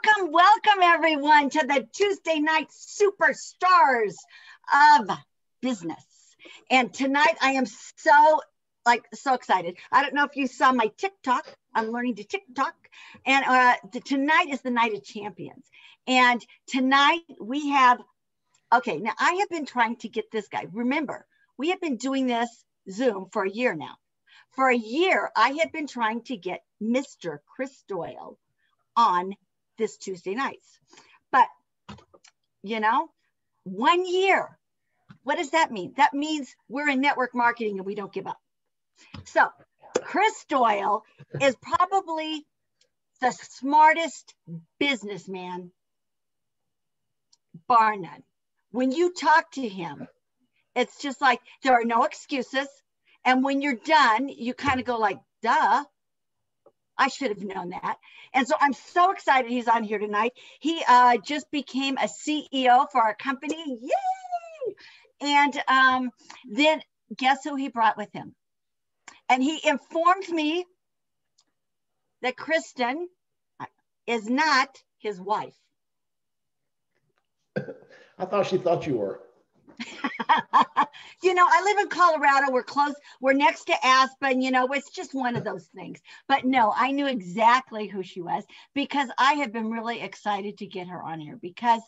Welcome everyone to the Tuesday night superstars of business. And tonight I am so excited. I don't know if you saw my TikTok. I'm learning to TikTok. And tonight is the night of champions. And tonight we have, now I have been trying to get this guy. Remember, we have been doing this Zoom for a year now. For a year, I have been trying to get Mr. Chris Doyle on this Tuesday nights. But, 1 year, what does that mean? That means we're in network marketing and we don't give up. So Chris Doyle is probably the smartest businessman, bar none. When you talk to him, it's just like, there are no excuses. And when you're done, you kind of go like, duh. I should have known that. And so I'm so excited he's on here tonight. He just became a CEO for our company. Yay! And then guess who he brought with him? And he informed me that Kristen is not his wife. I thought she thought you were. I live in Colorado. We're close. We're next to Aspen. It's just one of those things. But no, I knew exactly who she was because I have been really excited to get her on here because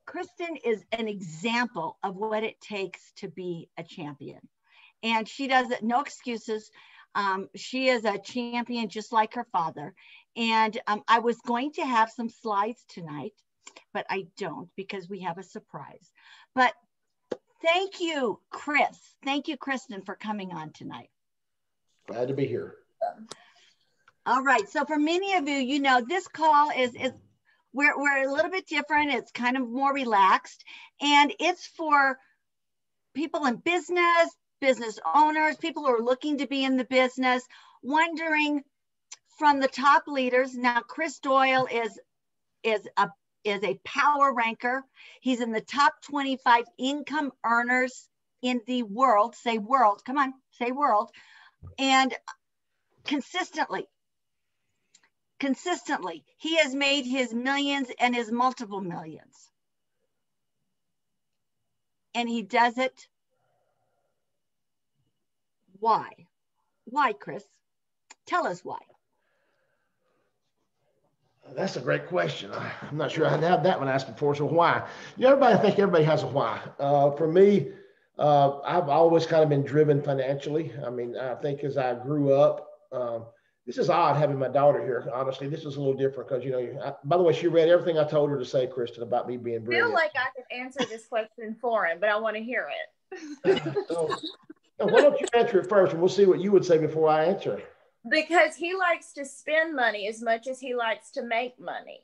Kristen is an example of what it takes to be a champion. And she does it, no excuses. She is a champion just like her father. And I was going to have some slides tonight, but I don't because we have a surprise. But thank you, Chris. Thank you, Kristen, for coming on tonight. Glad to be here. All right. So for many of you, this call is we're a little bit different. It's kind of more relaxed. And it's for people in business owners, people who are looking to be in the business, wondering from the top leaders. Now, Chris Doyle is a power ranker. He's in the top 25 income earners in the world. Say world, come on, say world. And consistently, he has made his millions and his multiple millions. And he does it. Why? Why, Chris? Tell us why. That's a great question. I'm not sure I had had that one asked before. So why? I think everybody has a why. For me, I've always kind of been driven financially. I mean, I think as I grew up, this is odd having my daughter here. Honestly, this is a little different because, by the way, she read everything I told her to say, Kristen, about me being brilliant. I feel like I could answer this question for him, but I want to hear it. So why don't you answer it first and we'll see what you would say before I answer. Because he likes to spend money as much as he likes to make money.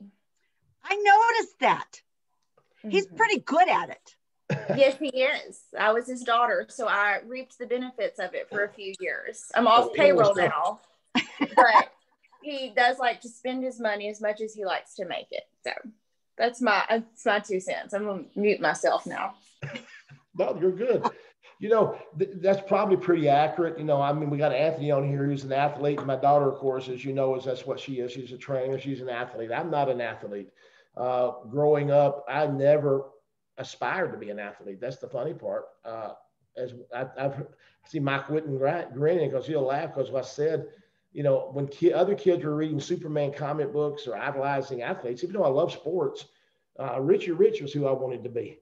I noticed that. He's pretty good at it. Yes, he is. I was his daughter, so I reaped the benefits of it for a few years. I'm off payroll now, but he does like to spend his money as much as he likes to make it. So that's my 2 cents. I'm going to mute myself now. No, you're good. That's probably pretty accurate. I mean, we got Anthony on here who's an athlete. And my daughter, of course, as you know, that's what she is. She's a trainer. She's an athlete. I'm not an athlete. Growing up, I never aspired to be an athlete. That's the funny part. As I've seen Mike Whitten grinning because he'll laugh because I said, when other kids were reading Superman comic books or idolizing athletes, even though I love sports, Richie Rich was who I wanted to be.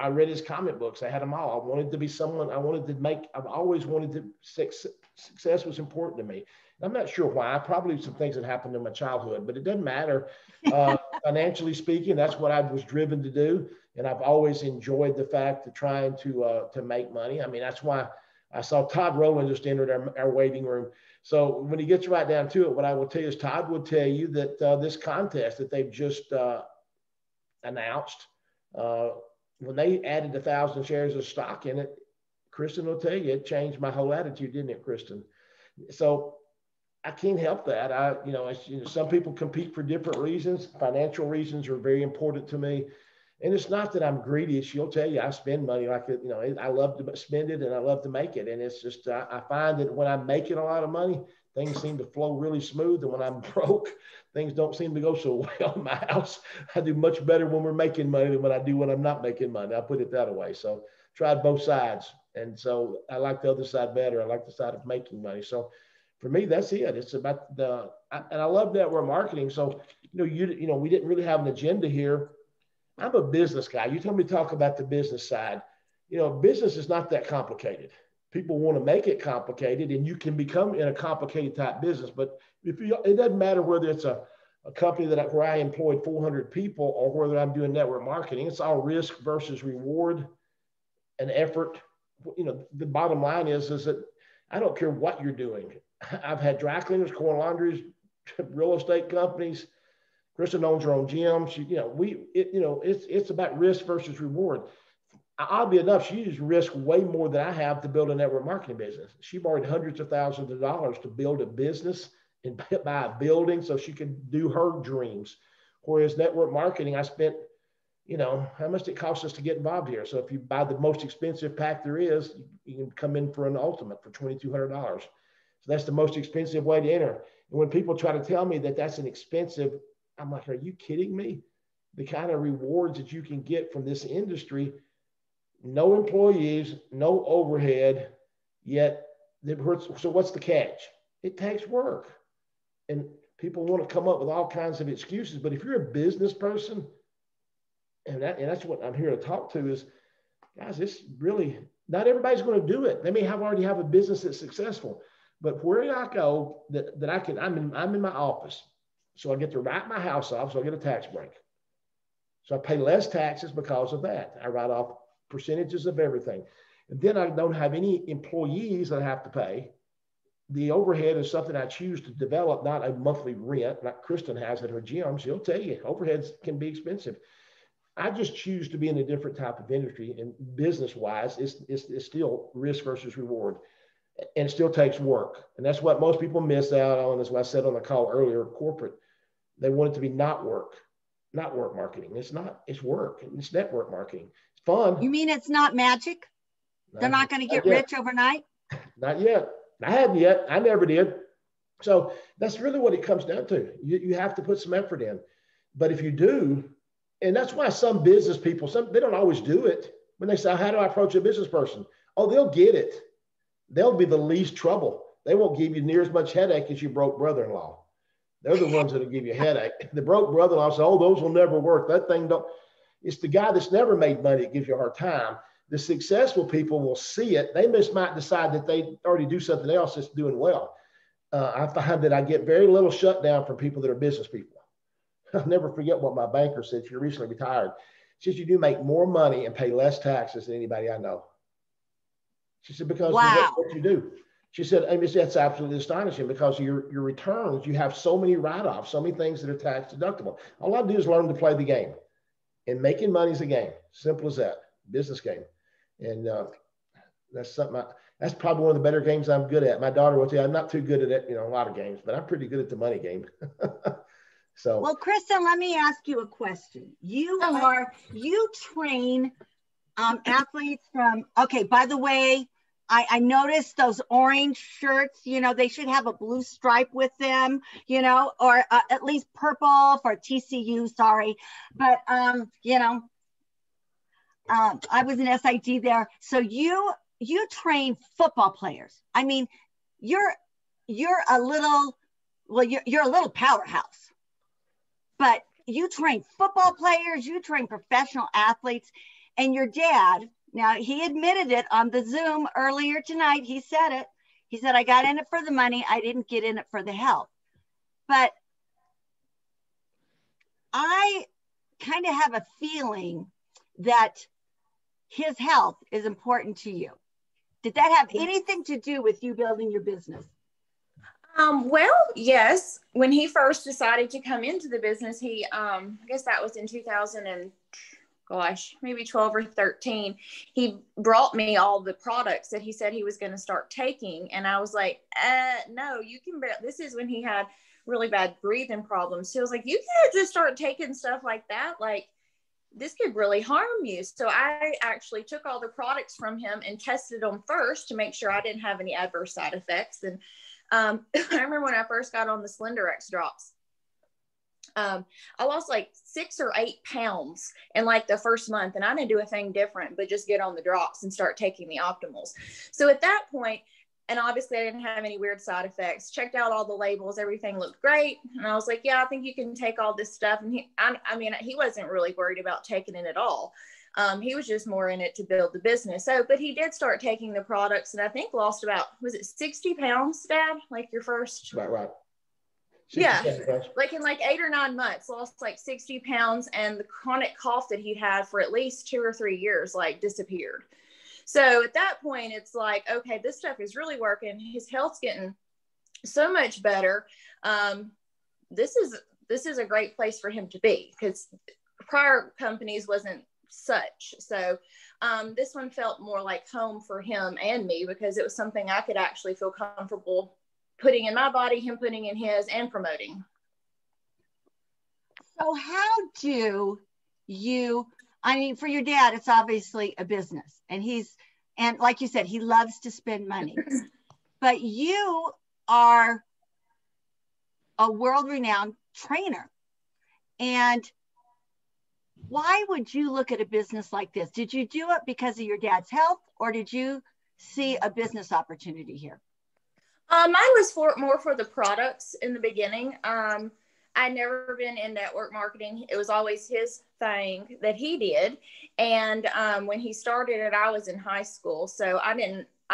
I read his comic books. I had them all. I wanted to be someone. I've always wanted to, success was important to me. I'm not sure why. Probably some things that happened in my childhood, but it doesn't matter. Financially speaking, that's what I was driven to do. And I've always enjoyed the fact of trying to make money. I mean, that's why I saw Todd Rowland just entered our waiting room. So when he gets right down to it, what I will tell you is Todd will tell you that this contest that they've just announced, when they added 1,000 shares of stock in it, Kristen will tell you, it changed my whole attitude, didn't it, Kristen? So I can't help that. Some people compete for different reasons. Financial reasons are very important to me. And it's not that I'm greedy. She'll tell you I spend money like it, I love to spend it and I love to make it. And it's just, I find that when I'm making a lot of money, things seem to flow really smooth. And when I'm broke, things don't seem to go so well in my house. I do much better when we're making money than when I do when I'm not making money. I put it that way. So tried both sides. And so I like the other side better. I like the side of making money. So for me, that's it. It's about and I love network marketing. So, we didn't really have an agenda here. I'm a business guy. You told me to talk about the business side. Business is not that complicated. People want to make it complicated, and you can become in a complicated type business. But it doesn't matter whether it's a company where I employed 400 people or whether I'm doing network marketing. It's all risk versus reward and effort. The bottom line is that I don't care what you're doing. I've had dry cleaners, corn laundries, real estate companies. Kristen owns her own gym. It's about risk versus reward. Oddly enough, she used risk way more than I have to build a network marketing business. She borrowed hundreds of thousands of dollars to build a business and buy a building so she could do her dreams. Whereas network marketing, I spent, how much it costs us to get involved here. So if you buy the most expensive pack there is, you can come in for an ultimate for $2,200. So that's the most expensive way to enter. And when people try to tell me that that's an expensive, I'm like, are you kidding me? The kind of rewards that you can get from this industry, no employees, no overhead, yet, so what's the catch? It takes work. And people want to come up with all kinds of excuses. But if you're a business person, and that's what I'm here to talk to is, guys, it's really, not everybody's going to do it. They may already have a business that's successful. But where I go that I can, I'm in my office. So I get to write my house off, so I get a tax break. So I pay less taxes because of that. I write off percentages of everything. And then I don't have any employees that I have to pay. The overhead is something I choose to develop, not a monthly rent like Kristen has at her gym. She'll tell you overheads can be expensive. I just choose to be in a different type of industry, and business-wise, it's still risk versus reward. And it still takes work. And that's what most people miss out on. That's what I said on the call earlier, corporate. They want it to be not work marketing. It's not, it's work. It's network marketing. It's fun. You mean it's not magic? They're not going to get rich overnight? Not yet. I haven't yet. I never did. So that's really what it comes down to. You have to put some effort in. But if you do, and that's why some business people, they don't always do it. When they say, how do I approach a business person? Oh, they'll get it. They'll be the least trouble. They won't give you near as much headache as your broke brother-in-law. They're the ones that'll give you a headache. The broke brother-in-law says, oh, those will never work. That thing don't. It's the guy that's never made money that gives you a hard time. The successful people will see it. They might decide that they already do something else that's doing well. I find that I get very little shutdown from people that are business people. I'll never forget what my banker said. She recently retired. She said, you do make more money and pay less taxes than anybody I know. She said, because wow. What you do. She said, I mean, that's absolutely astonishing because your returns, you have so many write-offs, so many things that are tax deductible. All I do is learn to play the game. And making money is a game. Simple as that. Business game. And that's something that's probably one of the better games I'm good at. My daughter will tell you I'm not too good at it, a lot of games, but I'm pretty good at the money game. So, well, Kristen, let me ask you a question. You train athletes from, okay, by the way, I noticed those orange shirts, they should have a blue stripe with them, or at least purple for TCU, sorry. But, I was an SID there. So you train football players. I mean, you're a little powerhouse, but you train football players, you train professional athletes, and your dad, now he admitted it on the Zoom earlier tonight. He said it. He said, I got in it for the money. I didn't get in it for the health. But I kind of have a feeling that his health is important to you. Did that have anything to do with you building your business? Well, yes. When he first decided to come into the business, he, I guess that was in 2000 and maybe 12 or 13. He brought me all the products that he said he was going to start taking. And I was like, no, you can bear. This is when he had really bad breathing problems. So I was like, you can't just start taking stuff like that. Like, this could really harm you. So I actually took all the products from him and tested them first to make sure I didn't have any adverse side effects. And I remember when I first got on the Slenderex drops, I lost like 6 or 8 pounds in like the first month, and I didn't do a thing different, but just get on the drops and start taking the optimals. So at that point, and obviously I didn't have any weird side effects, checked out all the labels, everything looked great. And I was like, yeah, I think you can take all this stuff. And he wasn't really worried about taking it at all. He was just more in it to build the business. So, but he did start taking the products, and I think lost about, was it 60 pounds, Dad? Like your first? Right. Yeah, like in like 8 or 9 months, lost like 60 pounds, and the chronic cough that he'd had for at least 2 or 3 years, like disappeared. So at that point, it's like, okay, this stuff is really working. His health's getting so much better. This is a great place for him to be, because prior companies wasn't such. So this one felt more like home for him and me, because it was something I could actually feel comfortable putting in my body, him putting in his, and promoting. So how do you, I mean, for your dad, it's obviously a business, and like you said, he loves to spend money, but you are a world-renowned trainer. And why would you look at a business like this? Did you do it because of your dad's health, or did you see a business opportunity here? Mine was more for the products in the beginning. I'd never been in network marketing. It was always his thing that he did. And when he started it, I was in high school. So I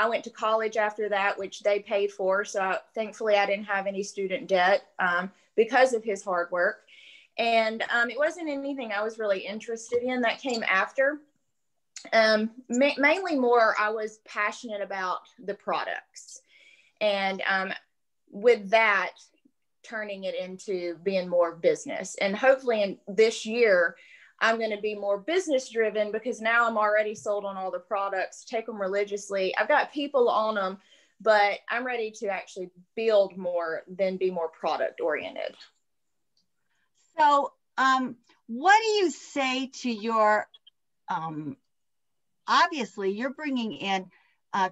went to college after that, which they paid for. So thankfully I didn't have any student debt because of his hard work. And it wasn't anything I was really interested in. That came after. Mainly more, I was passionate about the products. And with that, turning it into being more business. And hopefully in this year, I'm going to be more business driven, because now I'm already sold on all the products, take them religiously. I've got people on them, but I'm ready to actually build more than be more product oriented. So what do you say to your, obviously you're bringing in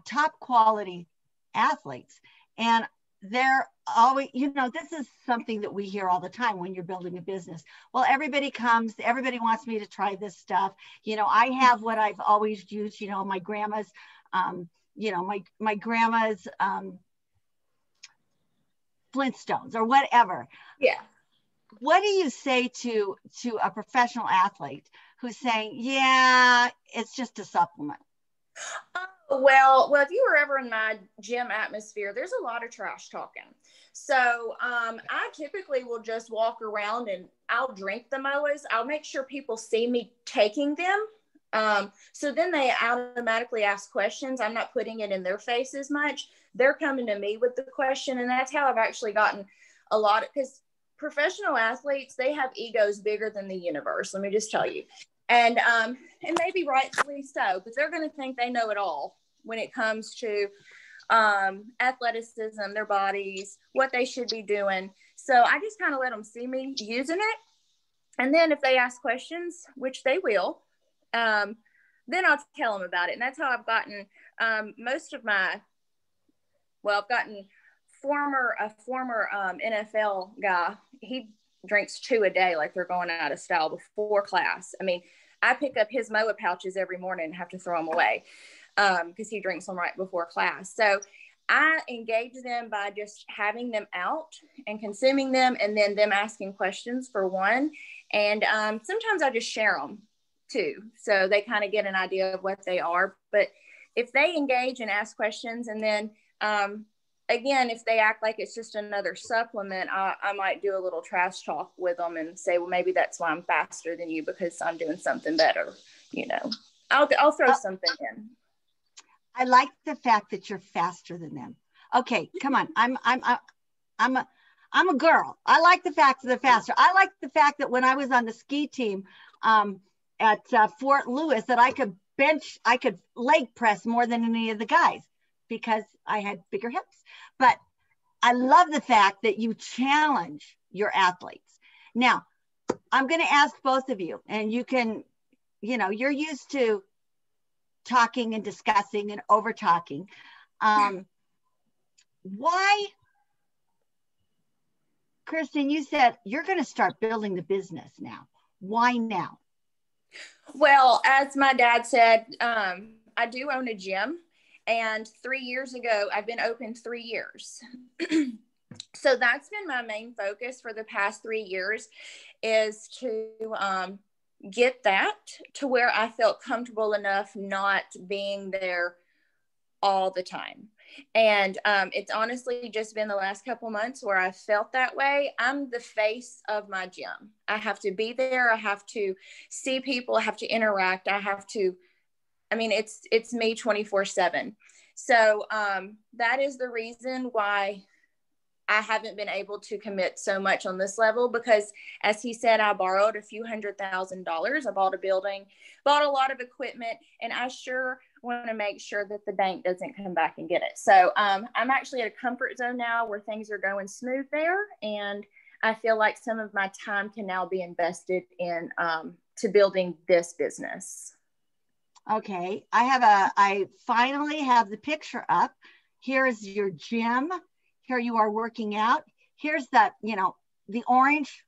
top quality athletes, and they're always, this is something that we hear all the time when you're building a business. Well, everybody wants me to try this stuff. I have what I've always used, my grandma's, my grandma's Flintstones or whatever. Yeah. What do you say to a professional athlete who's saying, yeah, it's just a supplement? Well, if you were ever in my gym atmosphere, there's a lot of trash talking. So I typically will just walk around and I'll drink the MOAs. I'll make sure people see me taking them. So then they automatically ask questions. I'm not putting it in their face as much. They're coming to me with the question. And that's how I've actually gotten a lot of, because professional athletes, they have egos bigger than the universe. Let me just tell you. And maybe rightfully so, but they're going to think they know it all when it comes to athleticism, their bodies, what they should be doing. So I just kind of let them see me using it. And then if they ask questions, which they will, then I'll tell them about it. And that's how I've gotten most of my, I've gotten a former NFL guy. He drinks 2 a day like they're going out of style before class. I mean, I pick up his MOA pouches every morning and have to throw them away because he drinks them right before class. So I engage them by just having them out and consuming them, and then them asking questions for one. And sometimes I just share them too, so they kind of get an idea of what they are. But if they engage and ask questions, and then again, if they act like it's just another supplement, I might do a little trash talk with them and say, well, maybe that's why I'm faster than you, because I'm doing something better. I'll throw something in. I like the fact that you're faster than them. Okay, come on. I'm a girl. I like the fact that they're faster. I like the fact that when I was on the ski team at Fort Lewis, that I could leg press more than any of the guys because I had bigger hips. But I love the fact that you challenge your athletes. Now, I'm going to ask both of you, and you can you're used to talking and discussing and over talking. Why, Kristen, you said you're going to start building the business now. Why now? Well, as my dad said, I do own a gym, and 3 years ago, I've been open 3 years. So that's been my main focus for the past 3 years, is to get that to where I felt comfortable enough not being there all the time. And it's honestly just been the last couple months where I felt that way. I'm the face of my gym. I have to be there. I have to see people. I have to interact. It's me 24/7. So that is the reason why I haven't been able to commit so much on this level, because as he said, I borrowed a few $100,000. I bought a building, bought a lot of equipment, and I sure want to make sure that the bank doesn't come back and get it. So I'm actually at a comfort zone now where things are going smooth there. And I feel like some of my time can now be invested in to building this business. Okay. I finally have the picture up. Here's your gym. Here you are working out. Here's the orange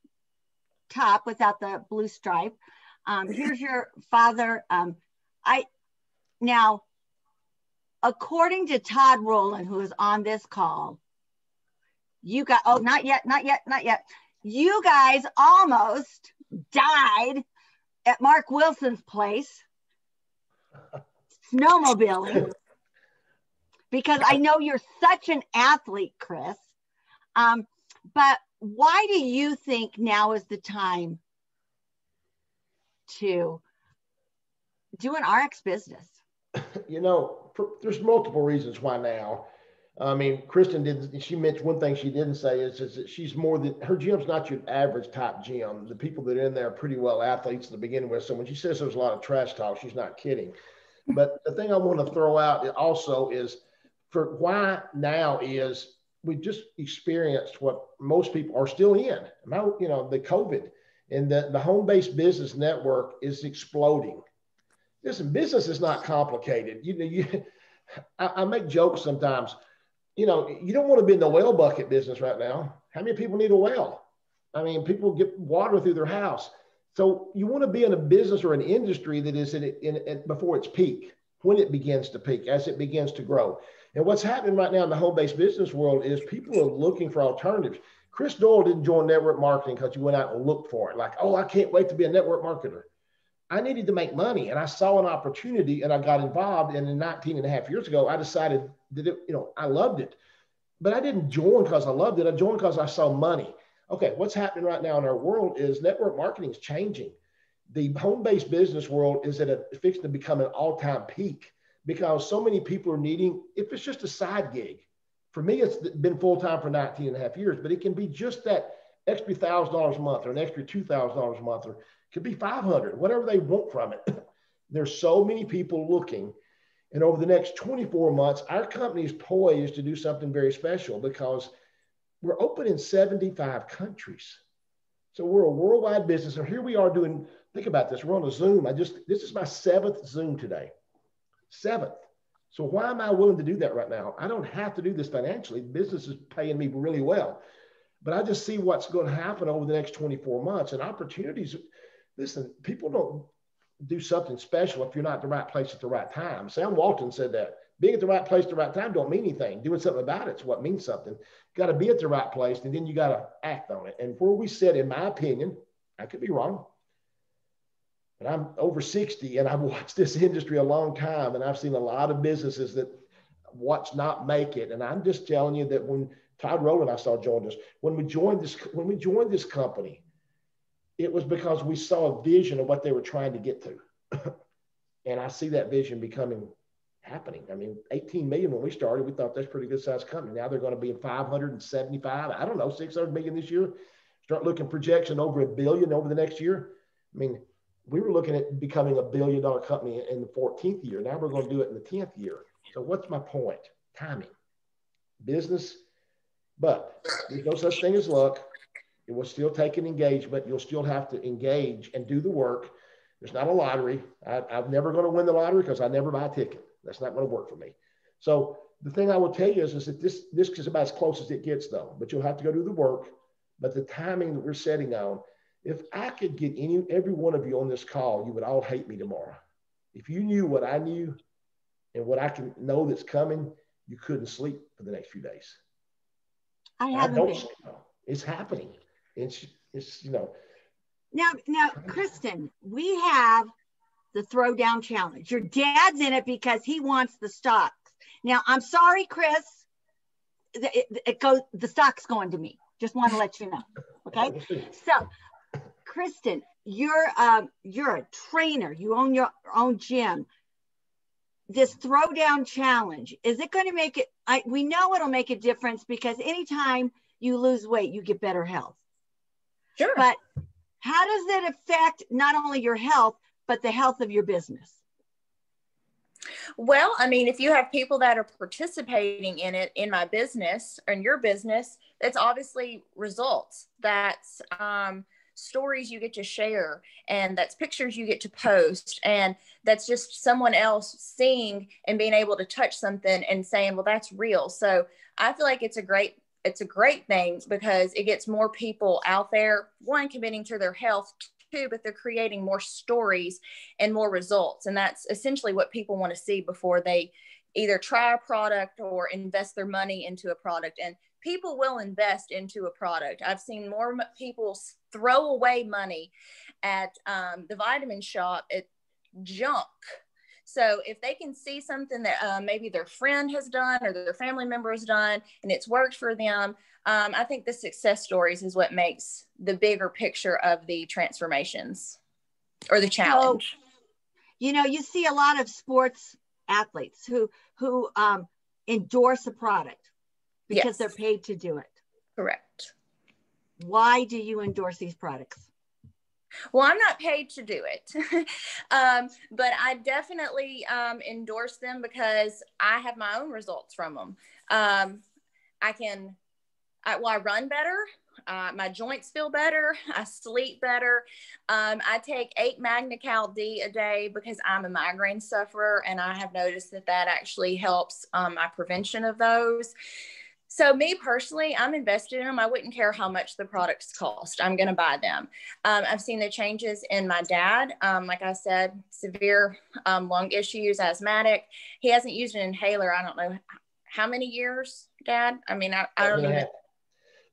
top without the blue stripe. Here's your father. Now, according to Todd Rowland, who is on this call, not yet. You guys almost died at Mark Wilson's place, snowmobiling. Because I know you're such an athlete, Chris. But why do you think now is the time to do an RX business? There's multiple reasons why now. Kristen she mentioned one thing she didn't say is that she's more than, her gym's not your average type gym. The people that are in there are pretty well athletes to begin with. So when she says there's a lot of trash talk, she's not kidding. But the thing I want to throw out also is, for why now is we just experienced what most people are still in. The COVID, and the home-based business network is exploding. Listen, business is not complicated. I make jokes sometimes. You don't want to be in the well bucket business right now. How many people need a well? People get water through their house. So you want to be in a business or an industry that is in before its peak, when it begins to peak, as it begins to grow. And what's happening right now in the home-based business world is people are looking for alternatives. Chris Doyle didn't join network marketing because you went out and looked for it. Like, I can't wait to be a network marketer. I needed to make money, and I saw an opportunity, and I got involved. And 19 and a half years ago, I decided that I loved it. But I didn't join because I loved it. I joined because I saw money. Okay, what's happening right now in our world is network marketing is changing. The home-based business world is fixing to become an all-time peak, because so many people are needing, if it's just a side gig. For me, it's been full-time for 19 and a half years, but it can be just that extra $1,000 a month or an extra $2,000 a month, or it could be $500, whatever they want from it. There's so many people looking. And over the next 24 months, our company is poised to do something very special, because we're open in 75 countries. So we're a worldwide business. And here we are doing, think about this, we're on a Zoom. This is my 7th Zoom today. 7th. So why am I willing to do that right now? I don't have to do this financially. Business is paying me really well. But I just see what's going to happen over the next 24 months, and opportunities. Listen, people don't do something special if you're not at the right place at the right time. Sam Walton said that. Being at the right place at the right time don't mean anything. Doing something about it's what means something. You got to be at the right place, and then you got to act on it. And where we sit, in my opinion, I could be wrong, but I'm over 60, and I've watched this industry a long time, and I've seen a lot of businesses that watch not make it. And I'm just telling you that when Todd Rowland, I saw, joined us, when we joined this company, it was because we saw a vision of what they were trying to get to. And I see that vision happening. 18 million when we started, we thought that's a pretty good sized company. Now they're going to be in 575, 600 million this year. Start looking projection over $1 billion over the next year. We were looking at becoming $1 billion company in the 14th year. Now we're going to do it in the 10th year. So what's my point? Timing, business, but there's no such thing as luck. It will still take an engagement. You'll still have to engage and do the work. It's not a lottery. I'm never going to win the lottery because I never buy a ticket. That's not going to work for me. So the thing I will tell you is that this is about as close as it gets, though. But you'll have to go do the work. But the timing that we're setting on, if I could get every one of you on this call, you would all hate me tomorrow. If you knew what I knew and what I can know that's coming, you couldn't sleep for the next few days. I don't sleep. It's happening. It's Now, Kristen, we have the Throwdown Challenge. Your dad's in it because he wants the stocks. Now, I'm sorry, Chris. The stock's going to me. Just want to let you know. Okay. So, Kristen, you're a trainer. You own your own gym. This Throwdown Challenge, is it going to make it? We know it'll make a difference because anytime you lose weight, you get better health. Sure. But how does it affect not only your health, but the health of your business? Well, I mean, if you have people that are participating in it, in my business or in your business, that's obviously results. That's stories you get to share, and that's pictures you get to post, and that's just someone else seeing and being able to touch something and saying, well, that's real. So I feel like it's a great thing because it gets more people out there, one, committing to their health, two, but they're creating more stories and more results. And that's essentially what people want to see before they either try a product or invest their money into a product. And people will invest into a product. I've seen more people throw away money at the vitamin shop at junk. So if they can see something that maybe their friend has done or their family member has done and it's worked for them, I think the success stories is what makes the bigger picture of the transformations or the challenge. So, you see a lot of sports athletes who endorse a product because they're paid to do it. Correct. Why do you endorse these products? Well, I'm not paid to do it, but I definitely endorse them because I have my own results from them. I run better. My joints feel better. I sleep better. I take 8 Magna-Cal D a day because I'm a migraine sufferer, and I have noticed that actually helps my prevention of those. So me personally, I'm invested in them. I wouldn't care how much the products cost. I'm going to buy them. I've seen the changes in my dad. Like I said, severe lung issues, asthmatic. He hasn't used an inhaler. I don't know how many years, Dad. I mean, I don't even.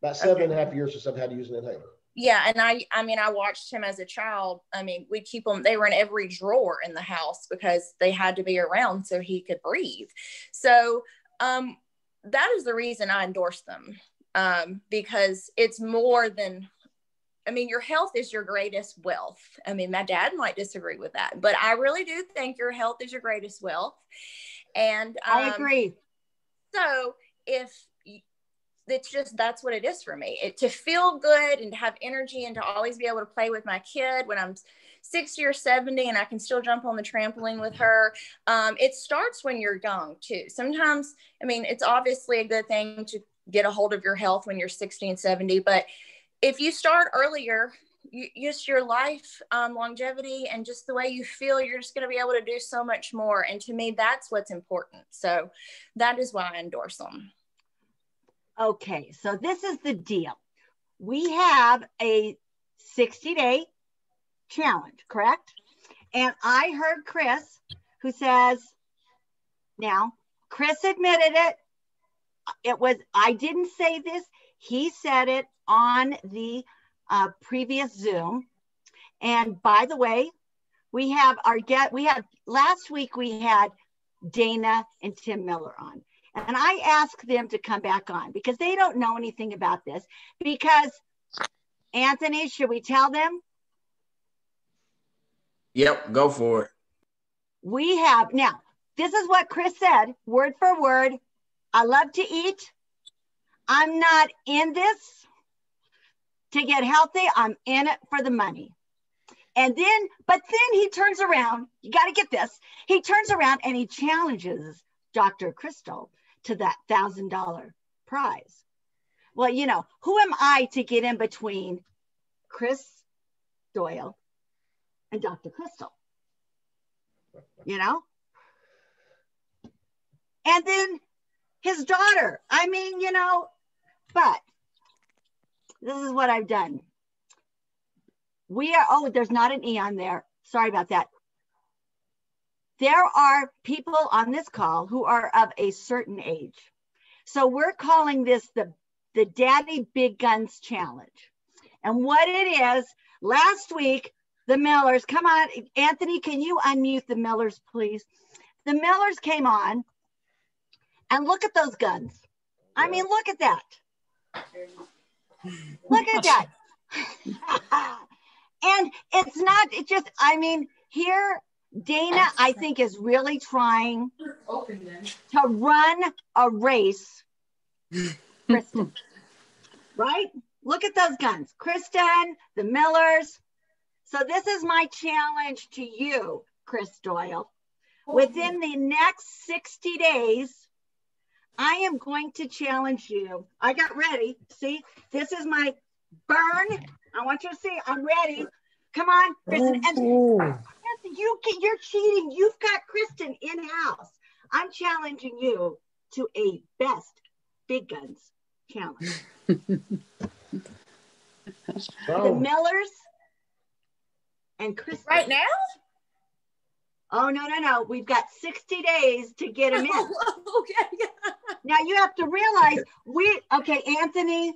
About 7.5 years since I've had to use an inhaler. Yeah. And I watched him as a child. I mean, we keep them, they were in every drawer in the house because they had to be around so he could breathe. So, that is the reason I endorse them, because it's more than, your health is your greatest wealth. My dad might disagree with that, but I really do think your health is your greatest wealth. And I agree. So that's what it is for me. To feel good and to have energy and to always be able to play with my kid when I'm 60 or 70 and I can still jump on the trampoline with her. It starts when you're young too. Sometimes, it's obviously a good thing to get a hold of your health when you're 60 and 70, but if you start earlier, just your life longevity and just the way you feel, you're just going to be able to do so much more. And to me, that's what's important. So that is why I endorse them. Okay, so this is the deal. We have a 60-day challenge, correct? And I heard Chris, who says, now, Chris admitted it. I didn't say this. He said it on the previous Zoom. And by the way, last week we had Dana and Tim Miller on. And I asked them to come back on because they don't know anything about this. Because, Anthony, should we tell them? Yep, go for it. Now, this is what Chris said, word for word. I love to eat. I'm not in this to get healthy. I'm in it for the money. But then he turns around. You got to get this. He turns around and he challenges Dr. Crystal to that $1,000 prize. Well, who am I to get in between Chris Doyle and Dr. Crystal, you know? And then his daughter. I mean, you know, but this is what I've done. We are, oh, there's not an E on there. Sorry about that. There are people on this call who are of a certain age. So we're calling this the Daddy Big Guns Challenge. And what it is, last week, the Millers, come on, Anthony, can you unmute the Millers, please? The Millers came on, and look at those guns. I mean, look at that. Look at that. And it's not, it just, I mean, here, Dana, I think, is really trying to run a race. Kristen, right? Look at those guns. Kristen, the Millers. So this is my challenge to you, Chris Doyle. Within the next 60 days, I am going to challenge you. I got ready. See, this is my burn. I want you to see, I'm ready. Come on, Kristen. And you're cheating. You've got Kristen in-house. I'm challenging you to a best big guns challenge. The Millers and Kristen. Right now? Oh, no. We've got 60 days to get them in. Okay. Now you have to realize okay, Anthony,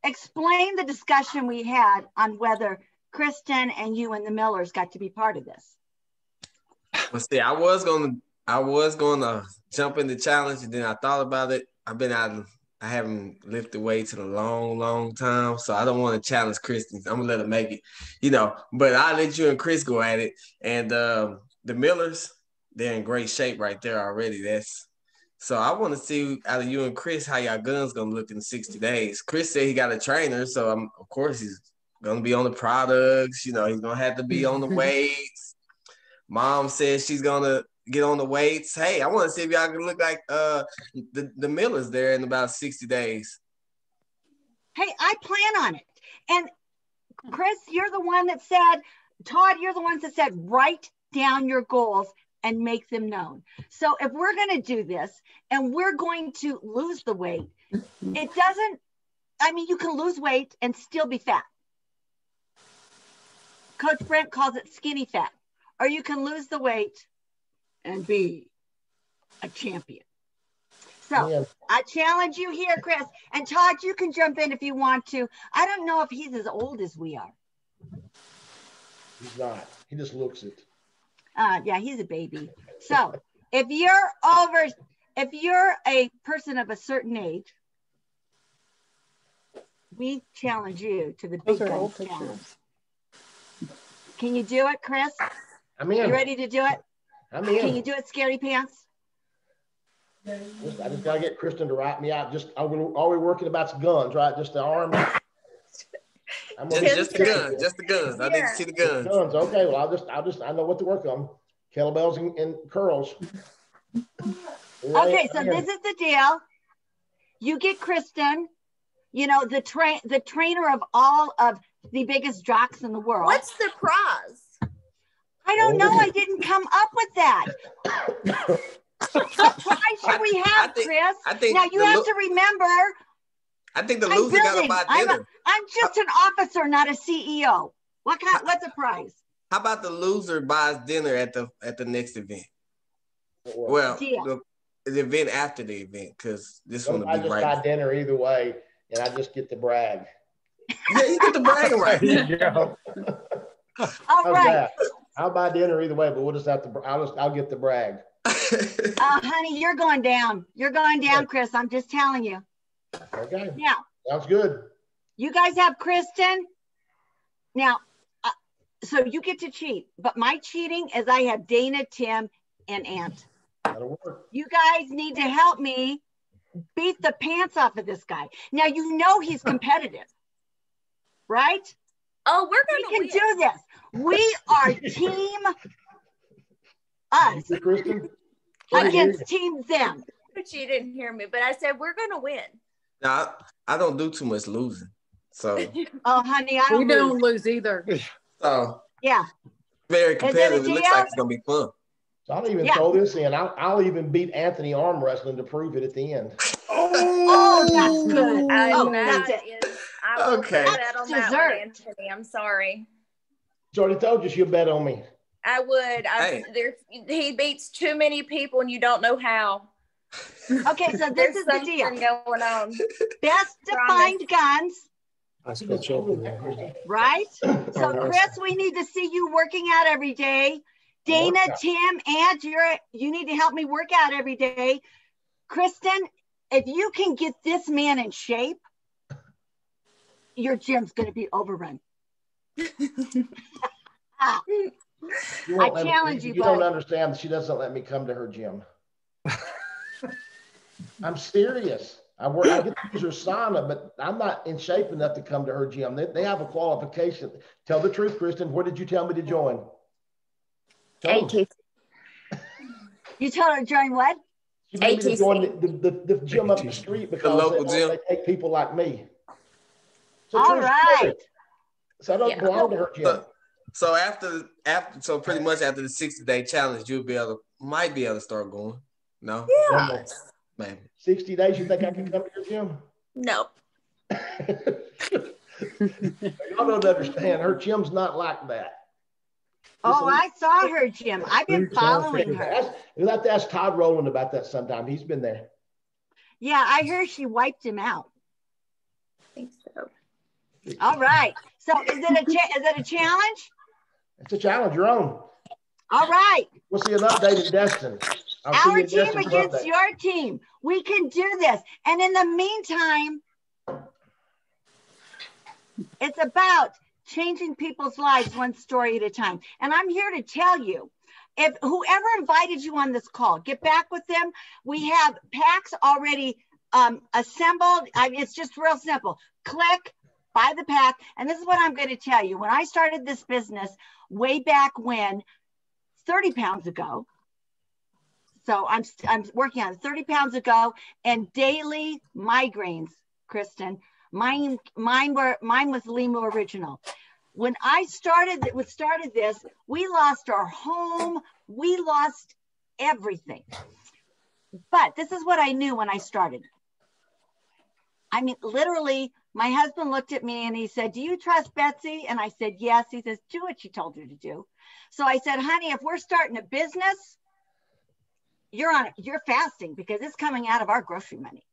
explain the discussion we had on whether Kristen and you and the Millers got to be part of this. Well, see, I was gonna jump in the challenge, and then I thought about it. I haven't lifted weights in a long time, so I don't want to challenge Kristen. I'm gonna let her make it, you know. But I'll let you and Chris go at it. And the Millers, they're in great shape right there already. So I want to see out of you and Chris how y'all guns gonna look in 60 days. Chris said he got a trainer, so of course he's gonna be on the products. You know, he's gonna have to be on the weights. Mom says she's gonna get on the weights. Hey, I want to see if y'all can look like the Millers there in about 60 days. Hey, I plan on it. And Chris, you're the one that said, Todd, you're the ones that said, write down your goals and make them known. So if we're going to do this and we're going to lose the weight, it doesn't, I mean, you can lose weight and still be fat. Coach Brent calls it skinny fat. Or you can lose the weight and be a champion. So I challenge you here, Chris. And Todd, you can jump in if you want to. I don't know if he's as old as we are. He's not. He just looks it. Yeah, he's a baby. So if you're a person of a certain age, we challenge you to the big guns challenge. Can you do it, Chris? I'm in. You ready to do it? I'm in. Can you do it, Scary Pants? I just gotta get Kristen to write me out. Just all we're working about's guns, right? Just the arm. Just the guns. I need to see the guns. Guns. Okay. Well, I know what to work on. Kettlebells and curls. Okay. So this is the deal. You get Kristen, you know, the trainer of all of the biggest jocks in the world. What's the prize? I don't know. I didn't come up with that. What prize should we have, Chris? Now you have to remember. I think the loser got to buy dinner. I'm just an officer, not a CEO. What's the prize? How about the loser buys dinner at the next event? Well, the event after the event, because this one will be right. I just buy dinner either way, and I just get to brag. Yeah, you get the brag right. Yeah. All right. I'll buy dinner either way, but we'll just have to. I'll get the brag. Honey, you're going down. You're going down, Chris. I'm just telling you. Okay. Yeah. Sounds good. You guys have Kristen. Now, so you get to cheat, but my cheating is I have Dana, Tim, and Ant. That'll work. You guys need to help me beat the pants off of this guy. Now, you know he's competitive, right? Oh, we're going to do this. We are team us Kristen? against team them. But you didn't hear me, but I said we're going to win. Now, I don't do too much losing. So oh, honey, we don't lose either. So yeah. Very Is it a competitive. It deal? looks like it's gonna be fun. So I'll even Yeah. throw this in. I'll even beat Anthony arm wrestling to prove it at the end. Oh, that's good. Oh, That that's it. is, I will Okay. bet That's on that dessert. one, Anthony. I'm sorry. She's already told you she'll bet on me. I would. Hey. He beats too many people, and you don't know how. Okay, so this There's is the something deal. going on. Best defined guns, I switch over there. right? So Chris, we need to see you working out every day. Dana, Tim, and you need to help me work out every day. Kristen, if you can get this man in shape, your gym's going to be overrun. I challenge you, You don't buddy. understand. She doesn't let me come to her gym. I'm serious. I get to use her sauna, but I'm not in shape enough to come to her gym. They have a qualification. Tell the truth, Kristen. What did you tell me to join? Tell them. You told her to join what? She made me to join the gym up the street because local gym. they take people like me. So All right. So I don't belong to her gym. So so pretty much after the 60-day challenge, might be able to start going. No? Yeah. Maybe. 60 days, you think I can come to your gym? No. Y'all don't understand. Her gym's not like that. Oh, I saw her gym. I've been following her. You'll have to ask Todd Rowland about that sometime. He's been there. Yeah, I heard she wiped him out. I think so. All right. So is it a challenge? It's a challenge. You're on. All right. We'll see an update in Destin. Our team against your team. We can do this. And in the meantime, it's about changing people's lives one story at a time. And I'm here to tell you, if whoever invited you on this call, get back with them. We have packs already assembled. It's just real simple. Click, buy the pack. And this is what I'm going to tell you. When I started this business way back when, 30 pounds ago, so I'm working on 30 pounds ago, and daily migraines, Kristen. Mine was Lima Original. When I started this, we lost our home, we lost everything. But this is what I knew when I started. I mean, literally, my husband looked at me and he said, "Do you trust Betsy?" And I said, "Yes." He says, "Do what she told you to do." So I said, "Honey, if we're starting a business, you're fasting because it's coming out of our grocery money."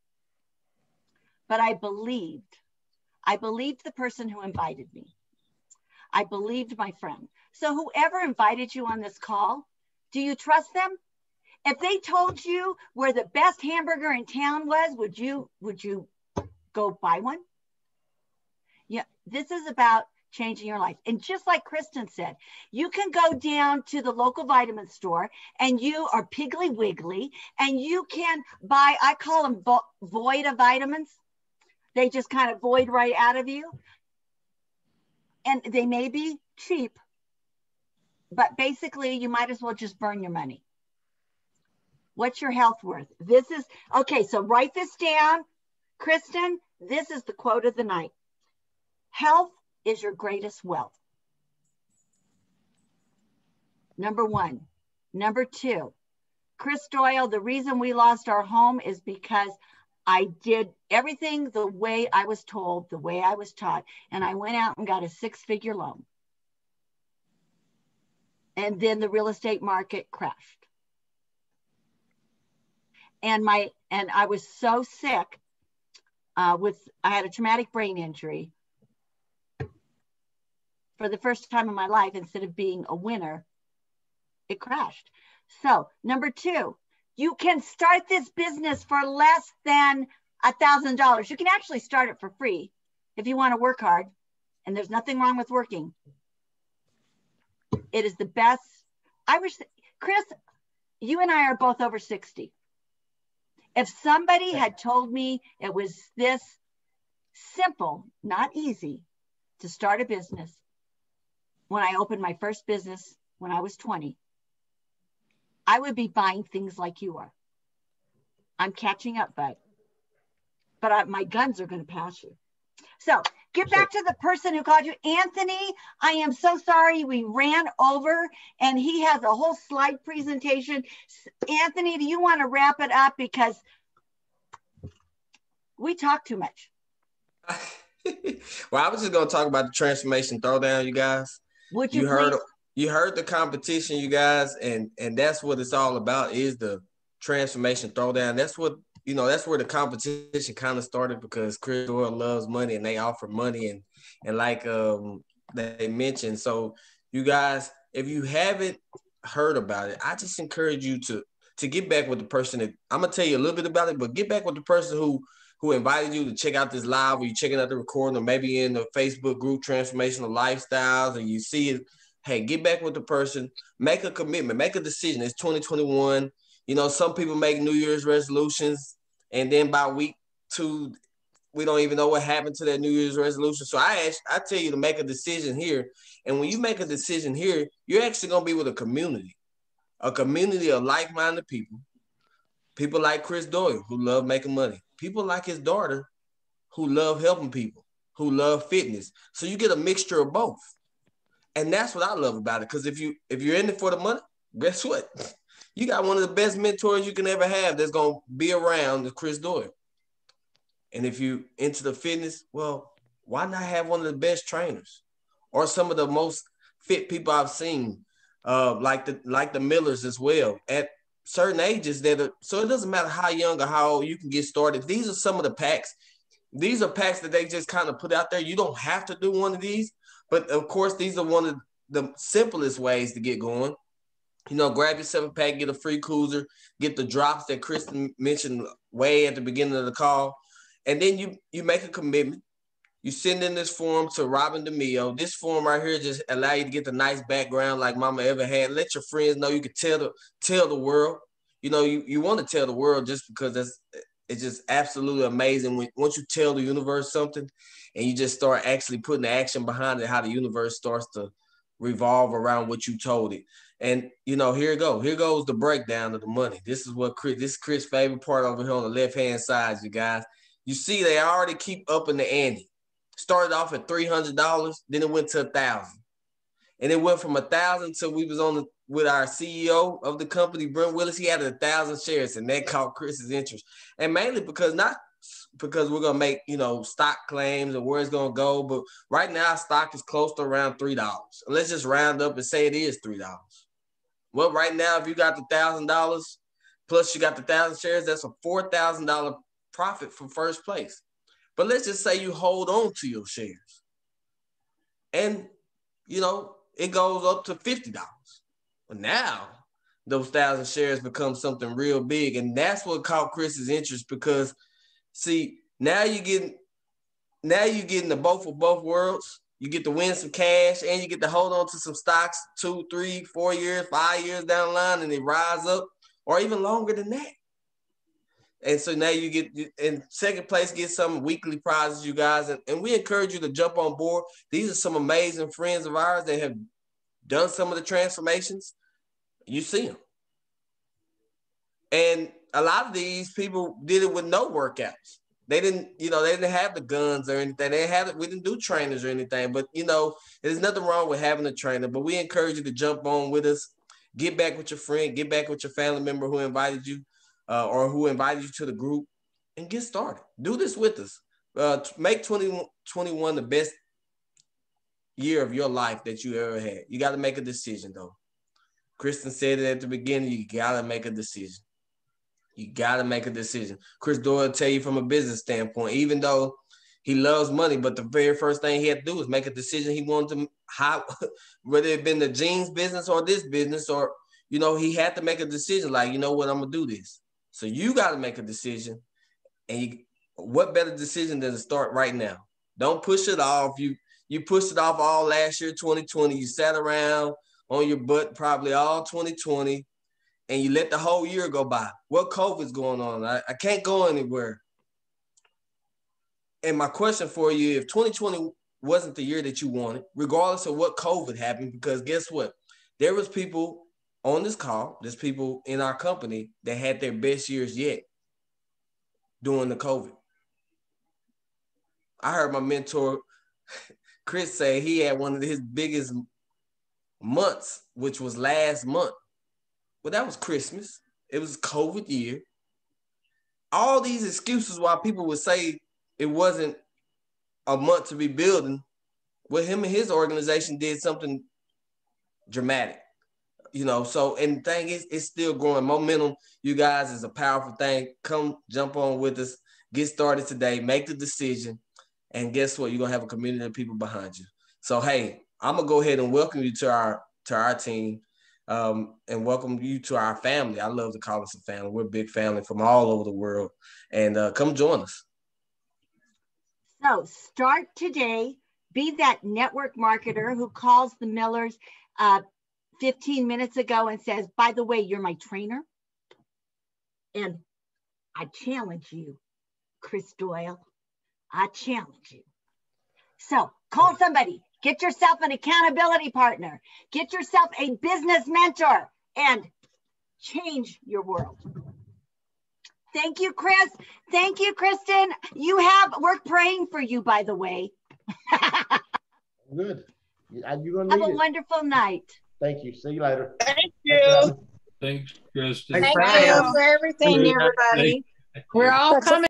But I believed the person who invited me. I believed my friend. So whoever invited you on this call, do you trust them? If they told you where the best hamburger in town was, would you go buy one? Yeah, this is about changing your life. And just like Kristen said, you can go down to the local vitamin store and you are Piggly Wiggly and you can buy, I call them void of vitamins. They just kind of void right out of you. And they may be cheap, but basically you might as well just burn your money. What's your health worth? This is, okay, so write this down. Kristen, this is the quote of the night. Health is your greatest wealth. Number one. Number two, Chris Doyle, the reason we lost our home is because I did everything the way I was told, the way I was taught, and I went out and got a 6-figure loan. And then the real estate market crashed. And I was so sick I had a traumatic brain injury. For the first time in my life, instead of being a winner, it crashed. So number two, you can start this business for less than $1,000. You can actually start it for free if you want to work hard, and there's nothing wrong with working. It is the best. I wish, Chris, you and I are both over 60. If somebody had told me it was this simple, not easy, to start a business when I opened my first business when I was 20, I would be buying things like you are. I'm catching up, bud. But my guns are going to pass you. So get back to the person who called you. Anthony, I am so sorry we ran over, and he has a whole slide presentation. Anthony, do you want to wrap it up? Because we talk too much. Well, I was just going to talk about the transformation throwdown, you guys. Would you please? You heard the competition, you guys, and that's what it's all about, is the transformation throwdown. That's what, that's where the competition kind of started, because Chris Doyle loves money and they offer money, and like they mentioned. So you guys, if you haven't heard about it, I just encourage you to get back with the person that I'm gonna tell you a little bit about it, but get back with the person who invited you to check out this live, or you checking out the recording, or maybe in the Facebook group Transformational Lifestyles, and you see it. Hey, get back with the person, make a commitment, make a decision. It's 2021. Some people make New Year's resolutions, and then by week 2, we don't even know what happened to that New Year's resolution. So I tell you to make a decision here. And when you make a decision here, you're actually going to be with a community of like-minded people. People like Chris Doyle, who love making money. People like his daughter, who love helping people, who love fitness. So you get a mixture of both. And that's what I love about it. Because if you're in it for the money, guess what? You got one of the best mentors you can ever have that's going to be around, is Chris Doyle. And if you into the fitness, well, why not have one of the best trainers, or some of the most fit people I've seen, like the Millers as well, at certain ages so it doesn't matter how young or how old, you can get started. These are some of the packs. These are packs that they just kind of put out there. You don't have to do one of these, but of course, these are one of the simplest ways to get going. Grab yourself a pack, get a free cruiser, get the drops that Kristen mentioned way at the beginning of the call. And then you make a commitment. You send in this form to Robin DeMio. This form right here just allow you to get the nice background like Mama ever had. Let your friends know. You can tell the world. You want to tell the world, just because it's just absolutely amazing once you tell the universe something, and you just start actually putting the action behind it, how the universe starts to revolve around what you told it. And here it goes. Here goes the breakdown of the money. This is Chris' favorite part over here on the left-hand side, you guys. You see, they already keep up in the ante. Started off at $300, then it went to $1,000, and it went from $1,000 till we was with our CEO of the company, Brent Willis. He had 1,000 shares, and that caught Chris's interest, and mainly not because we're gonna make stock claims and where it's gonna go, but right now stock is close to around $3. Let's just round up and say it is $3. Well, right now, if you got the $1,000 plus you got the 1,000 shares, that's a $4,000 profit for first place. But let's just say you hold on to your shares, and it goes up to $50. But now those 1,000 shares become something real big, and that's what caught Chris's interest, because see, now you're getting the both of both worlds. You get to win some cash, and you get to hold on to some stocks 2, 3, 4 years, 5 years down the line, and they rise up, or even longer than that. And so now you get in second place, get some weekly prizes, you guys. And we encourage you to jump on board. These are some amazing friends of ours that have done some of the transformations. You see them. And a lot of these people did it with no workouts. They didn't have the guns or anything. We didn't do trainers or anything. But, there's nothing wrong with having a trainer. But we encourage you to jump on with us. Get back with your friend. Get back with your family member who invited you. Or who invited you to the group, and get started. Do this with us. Make 2021 the best year of your life that you ever had. You got to make a decision, though. Kristen said it at the beginning. You got to make a decision. You got to make a decision. Chris Doyle tell you from a business standpoint, even though he loves money, but the very first thing he had to do was make a decision. He wanted to, whether it been the jeans business or this business, or, he had to make a decision like, you know what, I'm going to do this. So you got to make a decision, and what better decision than to start right now? Don't push it off. You pushed it off all last year, 2020. You sat around on your butt probably all 2020, and you let the whole year go by. What COVID's going on? I can't go anywhere. And my question for you, if 2020 wasn't the year that you wanted, regardless of what COVID happened, because guess what? There was people on this call, there's people in our company that had their best years yet during the COVID. I heard my mentor, Chris, say he had one of his biggest months, which was last month. Well, that was Christmas. It was COVID year. All these excuses why people would say it wasn't a month to be building. Well, him and his organization did something dramatic. You know, so, and the thing is, it's still growing. Momentum, you guys, is a powerful thing. Come jump on with us. Get started today. Make the decision. And guess what? You're going to have a community of people behind you. So, hey, I'm going to go ahead and welcome you to our team and welcome you to our family. I love to call us a family. We're a big family from all over the world. And come join us. So start today. Be that network marketer who calls the Millers 15 minutes ago and says, by the way, you're my trainer. And I challenge you, Chris Doyle. I challenge you. So call somebody, get yourself an accountability partner, get yourself a business mentor, and change your world. Thank you, Chris. Thank you, Kristen. We're praying for you, by the way. Good. Have a wonderful night. Thank you. See you later. Thank you. Thanks, Kristen. Thank you for everything, everybody. We're all coming.